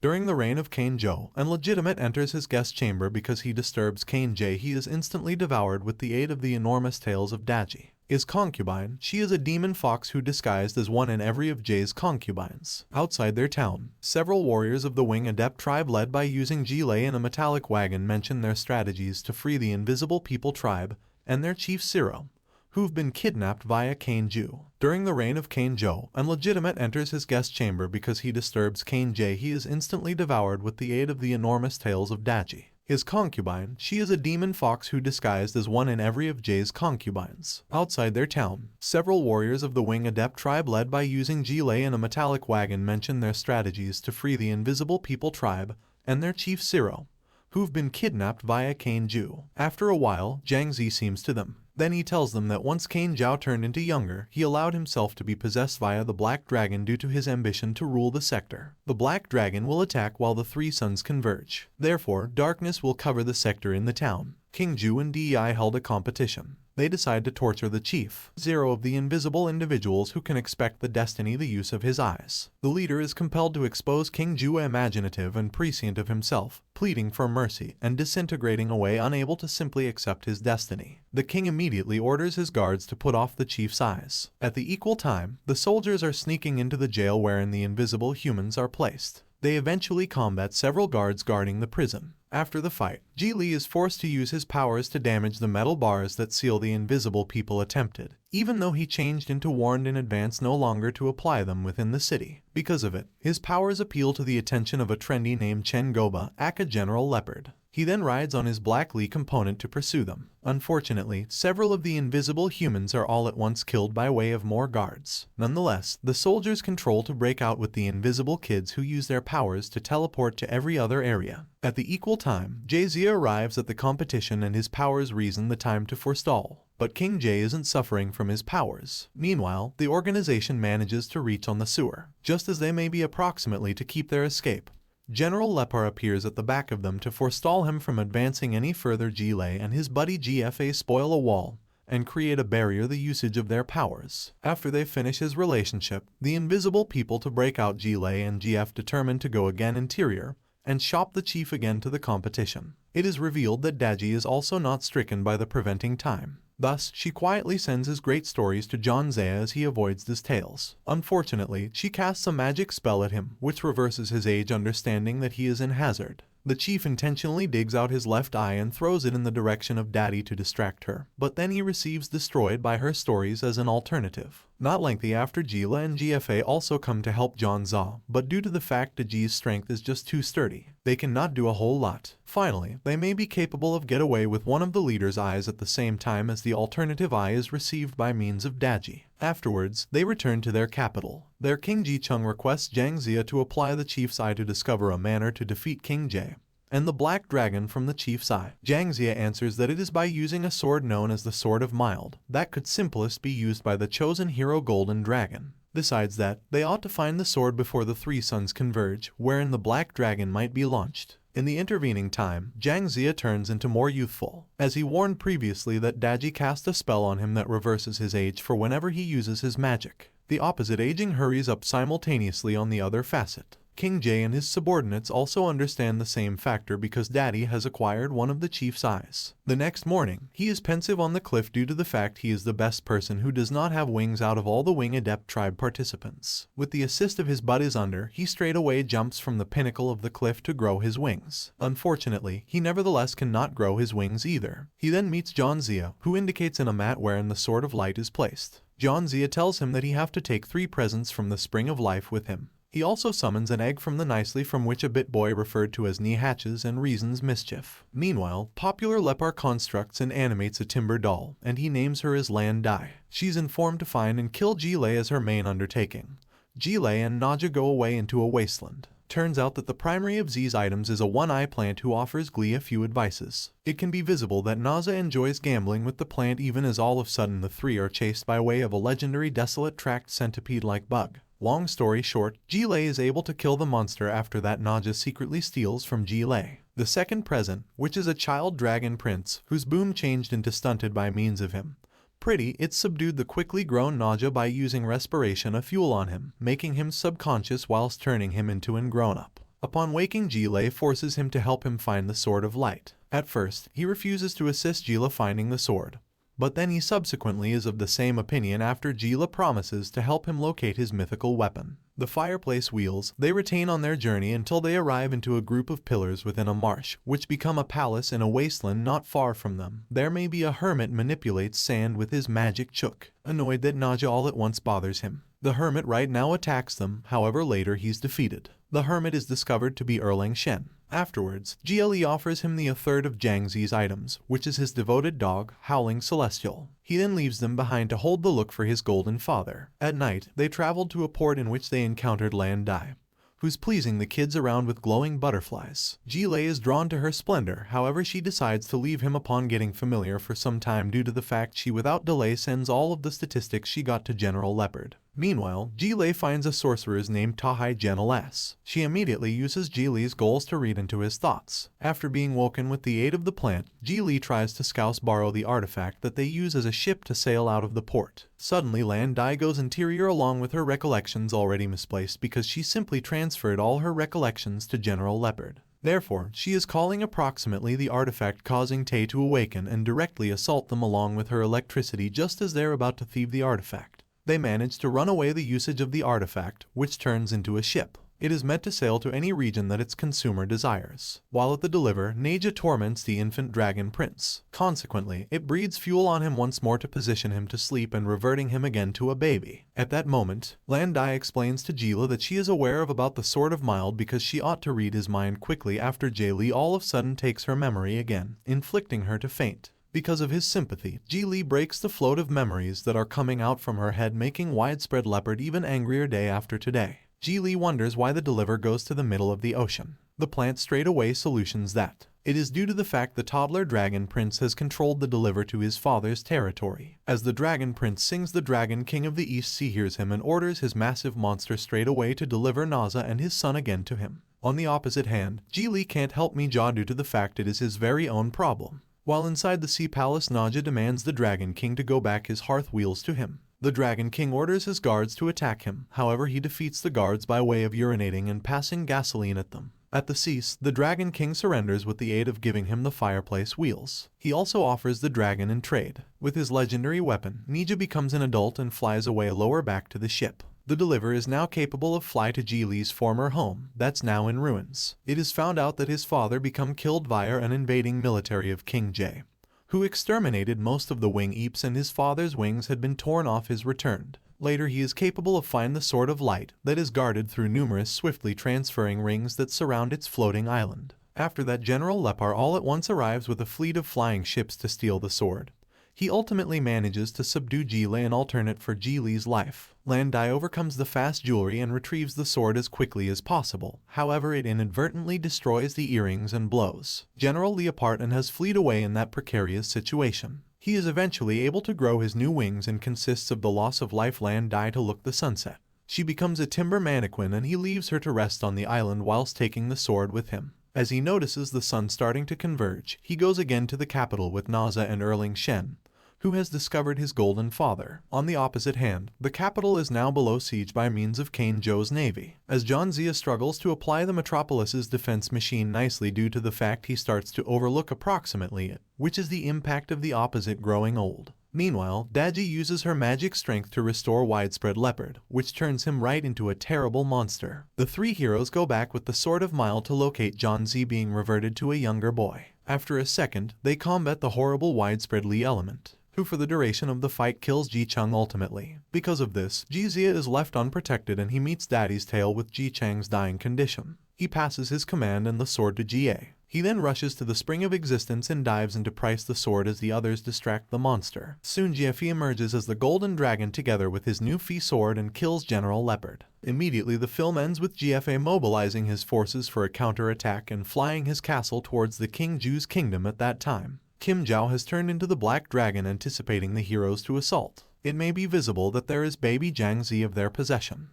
During the reign of King Zhou, an legitimate enters his guest chamber because he disturbs King Jie. He is instantly devoured with the aid of the enormous tails of Daji. His concubine, she is a demon fox who disguised as one in every of Jie's concubines. Outside their town, several warriors of the Wing Adept tribe led by using Jilei in a metallic wagon mention their strategies to free the Invisible People tribe and their chief Zero, who've been kidnapped via King Zhu. During the reign of King Zhou, an legitimate enters his guest chamber because he disturbs King Jie. He is instantly devoured with the aid of the enormous tails of Daji. His concubine, she is a demon fox who disguised as one in every of Jie's concubines. Outside their town, several warriors of the Wing Adept tribe led by using Jilei in a metallic wagon mention their strategies to free the Invisible People tribe and their chief Zero, who've been kidnapped via King Zhu. After a while, Zhang Zi seems to them. Then he tells them that once King Zhao turned into younger, he allowed himself to be possessed via the Black Dragon due to his ambition to rule the sector. The Black Dragon will attack while the three suns converge. Therefore, darkness will cover the sector in the town. King Zhu and Dei held a competition. They decide to torture the chief Zero of the invisible individuals who can expect the destiny the use of his eyes. The leader is compelled to expose King Zhu, imaginative and prescient of himself, pleading for mercy and disintegrating away, unable to simply accept his destiny. The king immediately orders his guards to put off the chief's eyes. At the equal time, the soldiers are sneaking into the jail wherein the invisible humans are placed. They eventually combat several guards guarding the prison. After the fight, Ji Li is forced to use his powers to damage the metal bars that seal the Invisible People attempted, even though he changed into warned in advance no longer to apply them within the city. Because of it, his powers appeal to the attention of a trendy named Chen Goba, aka General Leopard. He then rides on his Black Li component to pursue them. Unfortunately, several of the invisible humans are all at once killed by way of more guards. Nonetheless, the soldiers control to break out with the invisible kids who use their powers to teleport to every other area. At the equal time, Jay-Z arrives at the competition and his powers reason the time to forestall. But King Jay isn't suffering from his powers. Meanwhile, the organization manages to reach on the sewer, just as they may be approximately to keep their escape. General Lepar appears at the back of them to forestall him from advancing any further. Gile and his buddy GFA spoil a wall and create a barrier the usage of their powers. After they finish his relationship, the invisible people to break out. Gile and GF determine to go again interior and shop the chief again to the competition. It is revealed that Daji is also not stricken by the preventing time. Thus, she quietly sends his great stories to John Zaya as he avoids his tales. Unfortunately, she casts a magic spell at him, which reverses his age, understanding that he is in hazard. The chief intentionally digs out his left eye and throws it in the direction of Daddy to distract her, but then he receives destroyed by her stories as an alternative. Not lengthy after, Gila and GFA also come to help John Za, but due to the fact that G's strength is just too sturdy, they cannot do a whole lot. Finally, they may be capable of get away with one of the leader's eyes at the same time as the alternative eye is received by means of Daji. Afterwards, they return to their capital. Their King Ji-chung requests Zhang Zia to apply the chief's eye to discover a manner to defeat King Jie and the Black Dragon from the chief's eye. Zhang Zia answers that it is by using a sword known as the Sword of Mild that could simplest be used by the chosen hero Golden Dragon. Besides that, they ought to find the sword before the three suns converge, wherein the Black Dragon might be launched. In the intervening time, Zhang Zia turns into more youthful, as he warned previously that Daji cast a spell on him that reverses his age for whenever he uses his magic. The opposite aging hurries up simultaneously on the other facet. King Jie and his subordinates also understand the same factor because Daddy has acquired one of the chief's eyes. The next morning, he is pensive on the cliff due to the fact he is the best person who does not have wings out of all the Wing Adept tribe participants. With the assist of his buddies under, he straightaway jumps from the pinnacle of the cliff to grow his wings. Unfortunately, he nevertheless cannot grow his wings either. He then meets John Zia, who indicates in a mat wherein the Sword of Light is placed. John Zia tells him that he have to take 3 presents from the Spring of Life with him. He also summons an egg from the nicely from which a bit boy referred to as knee hatches and reasons mischief. Meanwhile, popular Lepar constructs and animates a timber doll, and he names her as Lan Dai. She's informed to find and kill Jilei as her main undertaking. Jilei and Naja go away into a wasteland. Turns out that the primary of Z's items is a one-eye plant who offers Glee a few advices. It can be visible that Naza enjoys gambling with the plant even as all of a sudden the three are chased by way of a legendary desolate tracked centipede-like bug. Long story short, Jilei is able to kill the monster after that Naja secretly steals from Jilei. The second present, which is a child dragon prince, whose boom changed into stunted by means of him. Pretty, it subdued the quickly grown Naja by using respiration a fuel on him, making him subconscious whilst turning him into an grown-up. Upon waking, Jile forces him to help him find the Sword of Light. At first, he refuses to assist Jila finding the sword, but then he subsequently is of the same opinion after Jila promises to help him locate his mythical weapon. The fireplace wheels they retain on their journey until they arrive into a group of pillars within a marsh, which become a palace in a wasteland not far from them. There may be a hermit manipulates sand with his magic chook. Annoyed that Naja all at once bothers him, the hermit right now attacks them, however later he's defeated. The hermit is discovered to be Erlang Shen. Afterwards, Gle offers him a third of Jiang Zi's items, which is his devoted dog, Howling Celestial. He then leaves them behind to hold the look for his golden father. At night, they traveled to a port in which they encountered Lan Dai, who's pleasing the kids around with glowing butterflies. Jile is drawn to her splendor, however she decides to leave him upon getting familiar for some time due to the fact she without delay sends all of the statistics she got to General Leopard. Meanwhile, Jile finds a sorceress named Tahai Genelas. She immediately uses Jile's goals to read into his thoughts. After being woken with the aid of the plant, Jile tries to scouse borrow the artifact that they use as a ship to sail out of the port. Suddenly, Lan Dai goes interior along with her recollections already misplaced because she simply transferred all her recollections to General Leopard. Therefore, she is calling approximately the artifact, causing Tay to awaken and directly assault them along with her electricity just as they're about to thieve the artifact. They manage to run away the usage of the artifact, which turns into a ship. It is meant to sail to any region that its consumer desires. While at the deliver, Naja torments the infant dragon prince. Consequently, it breathes fuel on him once more to position him to sleep and reverting him again to a baby. At that moment, Lan Dai explains to Jila that she is aware of about the Sword of Mild because she ought to read his mind quickly after Jaylee all of a sudden takes her memory again, inflicting her to faint. Because of his sympathy, Jili breaks the float of memories that are coming out from her head, making widespread leopard even angrier day after today. Jili wonders why the deliver goes to the middle of the ocean. The plant straight away solutions that it is due to the fact the toddler dragon prince has controlled the deliver to his father's territory. As the dragon prince sings, the dragon king of the East Sea hears him and orders his massive monster straight away to deliver Naza and his son again to him. On the opposite hand, Jili can't help Mija due to the fact it is his very own problem. While inside the Sea Palace, Naja demands the Dragon King to go back his hearth wheels to him. The Dragon King orders his guards to attack him, however he defeats the guards by way of urinating and passing gasoline at them. At the cease, the Dragon King surrenders with the aid of giving him the fireplace wheels. He also offers the dragon in trade. With his legendary weapon, Nija becomes an adult and flies away lower back to the ship. The deliver is now capable of fly to Jili's former home, that's now in ruins. It is found out that his father become killed via an invading military of King J, who exterminated most of the wing eeps, and his father's wings had been torn off his returned. Later he is capable of find the Sword of Light that is guarded through numerous swiftly transferring rings that surround its floating island. After that, General Lepar all at once arrives with a fleet of flying ships to steal the sword. He ultimately manages to subdue Jile and alternate for Jili's life. Lan Dai overcomes the fast jewelry and retrieves the sword as quickly as possible. However, it inadvertently destroys the earrings and blows General Leopard and has fled away in that precarious situation. He is eventually able to grow his new wings and consists of the loss of life Lan Dai to look the sunset. She becomes a timber mannequin and he leaves her to rest on the island whilst taking the sword with him. As he notices the sun starting to converge, he goes again to the capital with Naza and Erlang Shen, who has discovered his golden father. On the opposite hand, the capital is now below siege by means of Kane Zhou's navy. As John Zia struggles to apply the metropolis's defense machine nicely due to the fact he starts to overlook approximately it, which is the impact of the opposite growing old. Meanwhile, Daji uses her magic strength to restore widespread leopard, which turns him right into a terrible monster. The three heroes go back with the Sword of Mild to locate John Z being reverted to a younger boy. After a second, they combat the horrible widespread Li element, who for the duration of the fight kills Ji Chang ultimately. Because of this, Ji Zia is left unprotected and he meets Daddy's tail with Ji Chang's dying condition. He passes his command and the sword to Jie. He then rushes to the Spring of Existence and dives into Price the sword as the others distract the monster. Soon Jiefi emerges as the Golden Dragon together with his new Fee sword and kills General Leopard. Immediately the film ends with GFA mobilizing his forces for a counterattack and flying his castle towards the King Ju's kingdom at that time. Kim Zhao has turned into the Black Dragon anticipating the heroes to assault. It may be visible that there is baby Jiang Zi of their possession.